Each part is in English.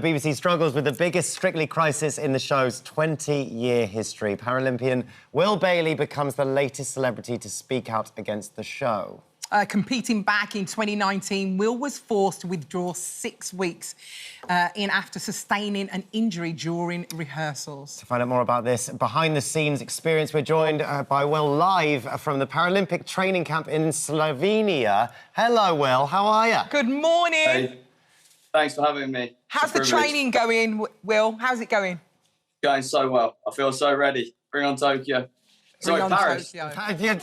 BBC struggles with the biggest Strictly crisis in the show's 20-year history. Paralympian Will Bayley becomes the latest celebrity to speak out against the show. Competing back in 2019, Will was forced to withdraw 6 weeks in after sustaining an injury during rehearsals. To find out more about this behind-the-scenes experience, we're joined by Will live from the Paralympic training camp in Slovenia. Hello, Will. How are you? Good morning. Hey, thanks for having me. How's the training going, Will? How's it going? Going so well. I feel so ready. Bring on Tokyo. Sorry, Paris. Tokyo. Tokyo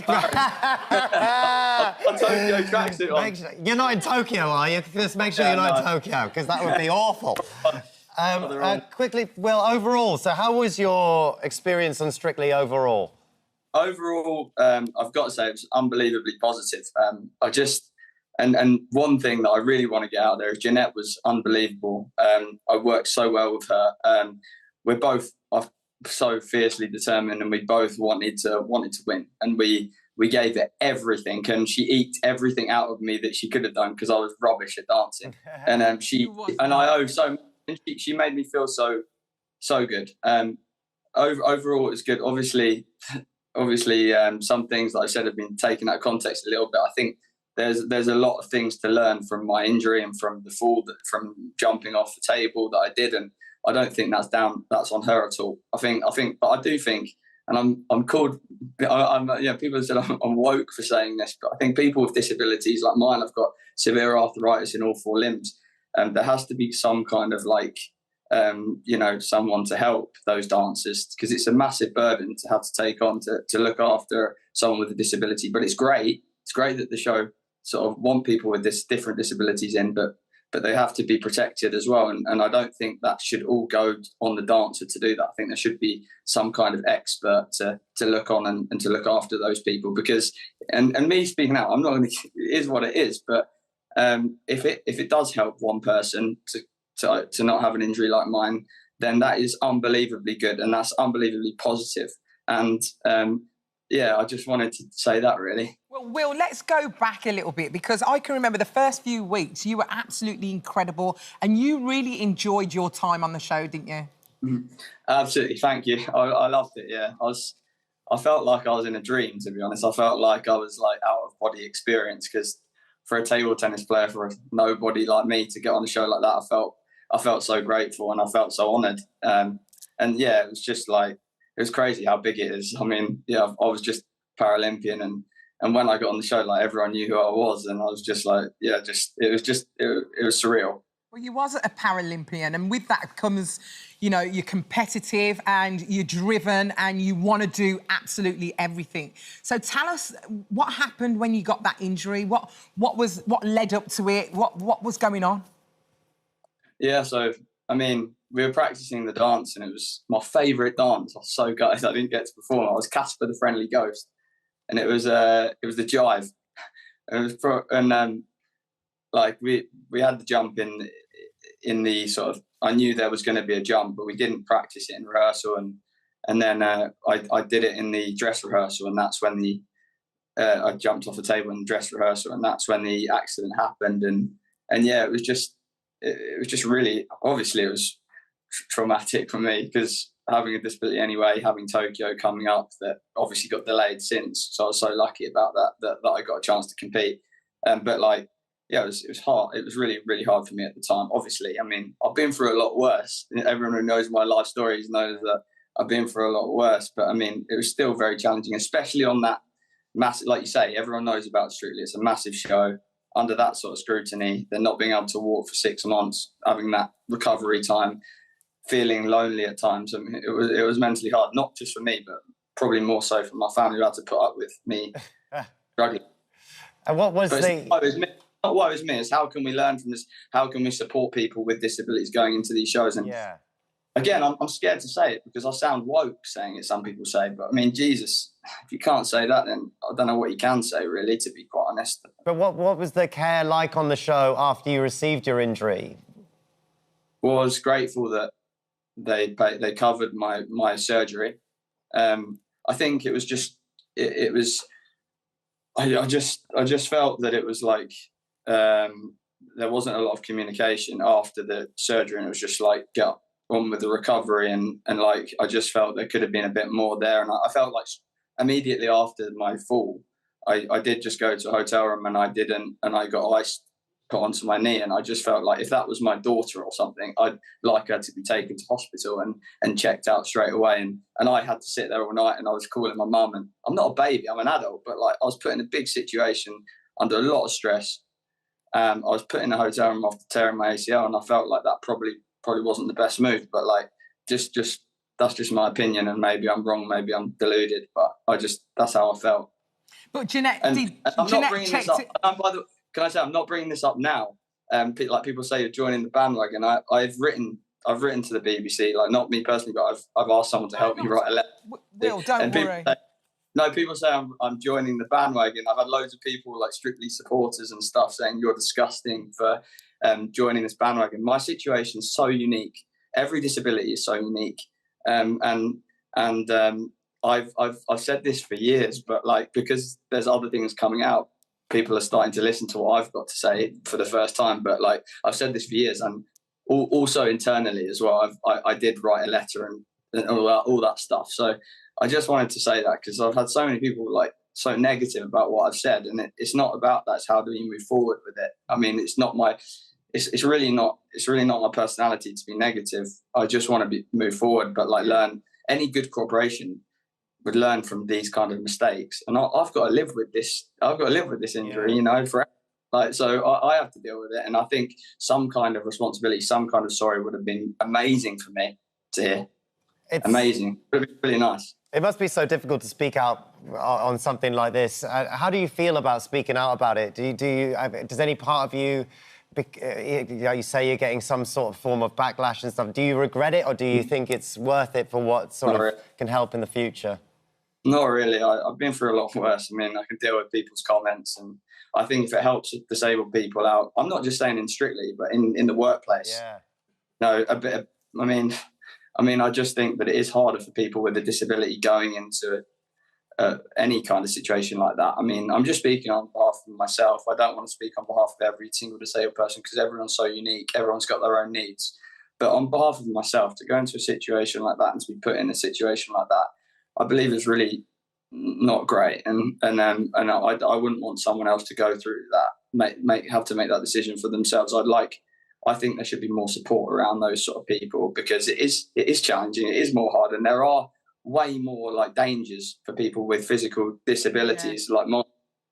tracksuit on. You're not in Tokyo, are you? Just make sure you're not in Tokyo, because that would be awful. Quickly, Will, overall, so how was your experience on Strictly overall? Overall, I've got to say, it was unbelievably positive. And one thing that I really want to get out there is Jeanette was unbelievable. I worked so well with her. We're both so fiercely determined, and we both wanted to win, and we gave it everything. And she eked everything out of me that she could have done because I was rubbish at dancing. And I owe so much. She made me feel so good. Overall, it was good. Obviously, some things that I said have been taken out of context a little bit. I think there's a lot of things to learn from my injury and from the fall, from jumping off the table that I did, and I don't think that's on her at all. But I do think, and I'm called, people have said I'm woke for saying this, but I think people with disabilities like mine, I've got severe arthritis in all 4 limbs, and there has to be some kind of someone to help those dancers, because it's a massive burden to have to take on to look after someone with a disability. But it's great that the show sort of want people with different disabilities in, but they have to be protected as well. And I don't think that should all go on the dancer to do that. I think there should be some kind of expert to look on and to look after those people, because, and me speaking out, I'm not going to, it is what it is, but if it does help one person to not have an injury like mine, then that is unbelievably good, and that's unbelievably positive. And I just wanted to say that, really. Well, Will, let's go back a little bit, because I can remember the first few weeks you were absolutely incredible, and you really enjoyed your time on the show, didn't you? Mm-hmm. Absolutely, thank you. I loved it. Yeah, I felt like I was in a dream, to be honest. I felt like I was out of body experience, because for a table tennis player, for a nobody like me to get on a show like that, I felt so grateful, and I felt so honoured. It was just it was crazy how big it is. I mean, I was just Paralympian, and when I got on the show, everyone knew who I was, and I was just it was surreal. Well, you was a Paralympian, and with that comes, you're competitive and you're driven and you want to do absolutely everything. So tell us what happened when you got that injury. What led up to it? What was going on? Yeah, so I mean, we were practicing the dance, and it was my favourite dance. I was so gutted I didn't get to perform. I was Casper the Friendly Ghost, and it was the jive. We had the jump in the sort of, I knew there was going to be a jump, but we didn't practice it in rehearsal, and then I did it in the dress rehearsal, and that's when I jumped off the table in the dress rehearsal, and that's when the accident happened, and it was just really, obviously it was traumatic for me, because having a disability anyway, having Tokyo coming up, that obviously got delayed since, so I was so lucky about that I got a chance to compete. It was hard. It was really, really hard for me at the time. Obviously, I mean, I've been through a lot worse. Everyone who knows my life stories knows that I've been through a lot worse, but I mean, it was still very challenging, especially on that massive, like you say, everyone knows about Strictly. It's a massive show. Under that sort of scrutiny, then not being able to walk for 6 months, having that recovery time, feeling lonely at times. I mean, it was mentally hard, not just for me, but probably more so for my family, who had to put up with me struggling. And what was Not what was me, it's how can we learn from this? How can we support people with disabilities going into these shows? And again, I'm scared to say it, because I sound woke saying it, some people say, but I mean, Jesus, if you can't say that, then I don't know what you can say, really, to be quite honest. But what was the care like on the show after you received your injury? Well, I was grateful that they covered my surgery. I think it was just I just felt that it was there wasn't a lot of communication after the surgery, and it was just like, get on with the recovery, and like I just felt there could have been a bit more there. And I felt like immediately after my fall, I did just go to a hotel room, and I got ice put onto my knee, and I just felt like if that was my daughter or something, I'd like her to be taken to hospital and checked out straight away. And I had to sit there all night, and I was calling my mum, and I'm not a baby, I'm an adult, but like I was put in a big situation under a lot of stress. I was put in a hotel room after tearing my ACL, and I felt like that probably wasn't the best move, but like just that's just my opinion, and maybe I'm wrong, maybe I'm deluded, but that's how I felt. But Jeanette, I'm Jeanette not bringing this up. Can I say I'm not bringing this up now? Like people say, you're joining the bandwagon. I've written to the BBC, like not me personally, but I've asked someone to help me write a letter. Will, don't worry. People say I'm joining the bandwagon. I've had loads of people, like Strictly supporters and stuff, saying you're disgusting for joining this bandwagon. My situation is so unique. Every disability is so unique, and I've said this for years, but like because there's other things coming out, people are starting to listen to what I've got to say for the first time. But like I've said this for years, and also internally as well. I did write a letter and all that stuff. So I just wanted to say that because I've had so many people like so negative about what I've said, and it's not about that. It's how do we move forward with it? I mean, it's really not my personality to be negative. I just want to move forward, but like learn. Any good corporation would learn from these kind of mistakes, and I've got to live with this. I've got to live with this injury, you know, forever. Like, so I have to deal with it, and I think some kind of responsibility, some kind of sorry would have been amazing for me to hear. Amazing, it would be really nice. It must be so difficult to speak out on something like this. How do you feel about speaking out about it? Does any part of you, you say you're getting some sort of form of backlash and stuff, do you regret it, or do you think it's worth it for what sort of can help in the future? Not really. I've been through a lot worse. I mean, I can deal with people's comments, and I think if it helps disabled people out, I'm not just saying in Strictly, but in the workplace. Yeah. No, a bit of, I mean, I just think that it is harder for people with a disability going into any kind of situation like that. I mean, I'm just speaking on behalf of myself. I don't want to speak on behalf of every single disabled person because everyone's so unique. Everyone's got their own needs. But on behalf of myself, to go into a situation like that and to be put in a situation like that, I believe is really not great, and I wouldn't want someone else to go through that, have to make that decision for themselves. I think there should be more support around those sort of people because it is challenging, it is more hard, and there are way more like dangers for people with physical disabilities, like more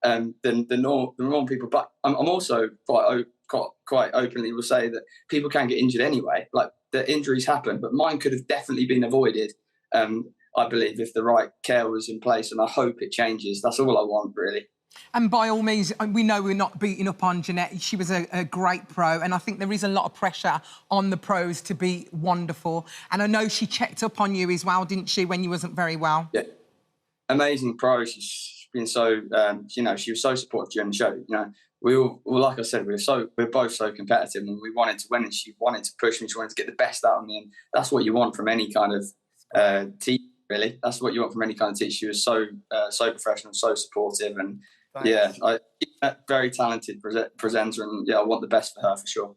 than the normal people. But I'm also quite openly will say that people can get injured anyway. Like the injuries happen, but mine could have definitely been avoided. I believe if the right care was in place, and I hope it changes. That's all I want, really. And by all means, we know we're not beating up on Jeanette. She was a great pro, and I think there is a lot of pressure on the pros to be wonderful. And I know she checked up on you as well, didn't she, when you wasn't very well? Yeah, amazing pro. She's been so, she was so supportive during the show. You know, we all, like I said, we're both so competitive, and we wanted to win, and she wanted to push me. She wanted to get the best out of me, and that's what you want from any kind of team. Really, that's what you want from any kind of teacher. She was so professional, so supportive, and thanks. Very talented presenter, and I want the best for her for sure.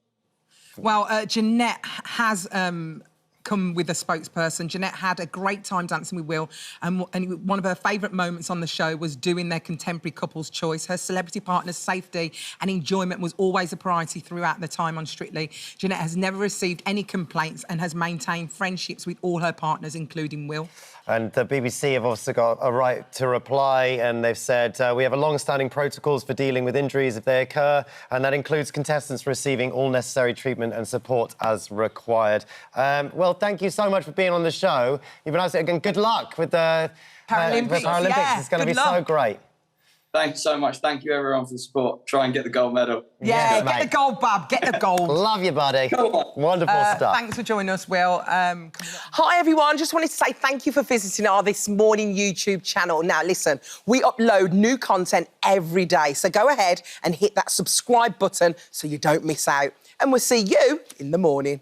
Well, Jeanette has come with a spokesperson. Jeanette had a great time dancing with Will, and one of her favourite moments on the show was doing their contemporary couples choice. Her celebrity partner's safety and enjoyment was always a priority throughout the time on Strictly. Jeanette has never received any complaints and has maintained friendships with all her partners, including Will. And the BBC have also got a right to reply, and they've said, we have a long-standing protocols for dealing with injuries if they occur, and that includes contestants receiving all necessary treatment and support as required. Well, thank you so much for being on the show. You've been absolutely, again, good luck with the Paralympics. Yeah, it's going to be so great. Thank you so much. Thank you, everyone, for the support. Try and get the gold medal. Yeah, get the gold, Bob. Get the gold. Love you, buddy. Wonderful stuff. Thanks for joining us, Will. Hi, everyone. Just wanted to say thank you for visiting our This Morning YouTube channel. Now, listen, we upload new content every day, so go ahead and hit that subscribe button so you don't miss out. And we'll see you in the morning.